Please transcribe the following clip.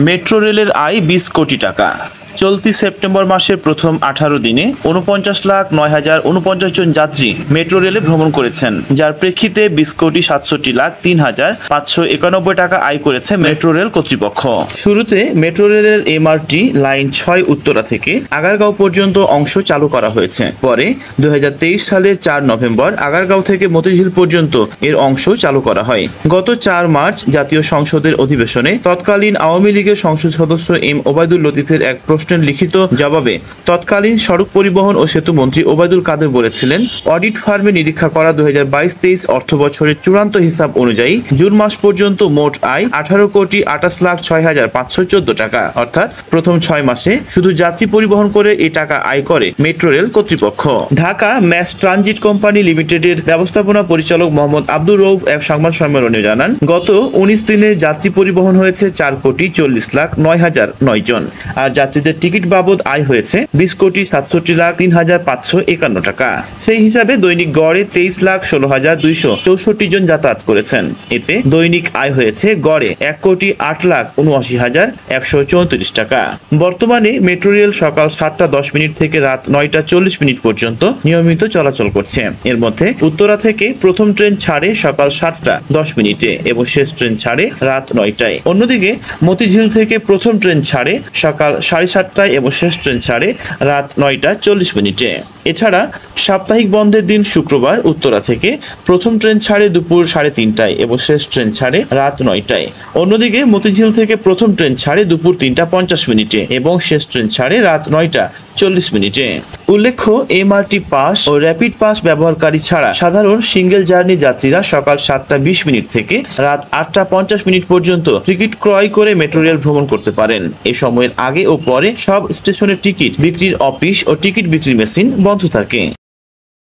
Metro রেলের আয় 20 কোটি টাকা। চলতি সেপ্টেম্বর মাসের প্রথম 18 দিনে 49,09,049 জন যাত্রী মেট্রো রেলে ভ্রমণ করেছেন, যার প্রেক্ষিতে 20,67,03,591 টাকা আয় করেছে মেট্রো রেল কর্তৃপক্ষ। শুরুতে মেট্রো রেলের এমআরটি লাইন 6 উত্তরা থেকে আগারগাঁও পর্যন্ত অংশ চালু করা হয়েছে। পরে 2023 সালের 4 নভেম্বর আগারগাঁও থেকে মতিঝিল পর্যন্ত এর অংশ চালু করা হয়। গত 4 মার্চ জাতীয় সংসদের অধিবেশনে তৎকালীন আওয়ামী লীগের সংসদ সদস্য এম ওবায়দুল লতিফের এক প্রশ্নের লিখিত জবাবে তৎকালীন সড়ক পরিবহন ও সেতু মন্ত্রী ওবায়দুল কাদের বলেছিলেন, অডিট ফার্মে নিরীক্ষা করা 2022-23 অর্থ বছরের চূড়ান্ত হিসাব অনুযায়ী জুন মাস পর্যন্ত মোট আয় 18,68,06,514 টাকা। অর্থাৎ প্রথম 6 মাসে শুধু যাত্রী পরিবহন করে এই টাকা আয় করে মেট্রো রেল কর্তৃপক্ষ। ঢাকা ম্যাস ট্রানজিট কোম্পানি লিমিটেডের ব্যবস্থাপনা পরিচালক মোহাম্মদ আব্দুর রউফ এক সংবাদ সম্মেলনে জানান, গত 19 দিনে যাত্রী পরিবহন হয়েছে 4,40,09,009 জন, আর যাত্রীদের টিকিট বাবদ আয় হয়েছে 20,67,03,551 টাকা। সেই হিসাবে দৈনিক গড়ে 23,16,264 জন যাতায়াত করেছেন। এতে দৈনিক আয় হয়েছে গড়ে 1,08,79,134 টাকা। বর্তমানে মেট্রো রেল সকাল 7:10 থেকে রাত 9:40 পর্যন্ত নিয়মিত চলাচল করছে। এর মধ্যে উত্তরা থেকে প্রথম ট্রেন ছাড়ে সকাল 7:10 এবং শেষ ট্রেন ছাড়ে রাত 9টায়। অন্যদিকে মতিঝিল থেকে প্রথম ট্রেন ছাড়ে সকাল 7:30 এবং শেষ ট্রেন ছাড়ে রাত 9:40। এছাড়া সাপ্তাহিক বন্ধের দিন শুক্রবার উত্তরা থেকে প্রথম ট্রেন ছাড়ে দুপুর 3:30 এবং শেষ ট্রেন ছাড়ে রাত 9টায়। অন্যদিকে মতিঝিল থেকে প্রথম ট্রেন ছাড়ে দুপুর 3:50 এবং শেষ ট্রেন ছাড়ে রাত 9:40। উল্লেখ্য, এমআরটি পাস ও র্যাপিড পাস ব্যবহারকারী ছাড়া সাধারণ সিঙ্গেল জার্নি যাত্রীরা সকাল 7:20 থেকে রাত 8:50 পর্যন্ত টিকিট ক্রয় করে মেট্রো রেল ভ্রমণ করতে পারেন। এই সময়ের আগে ও পরে সব স্টেশনের টিকিট বিক্রির অফিস ও টিকিট বিক্রির মেশিন বন্ধ থাকে।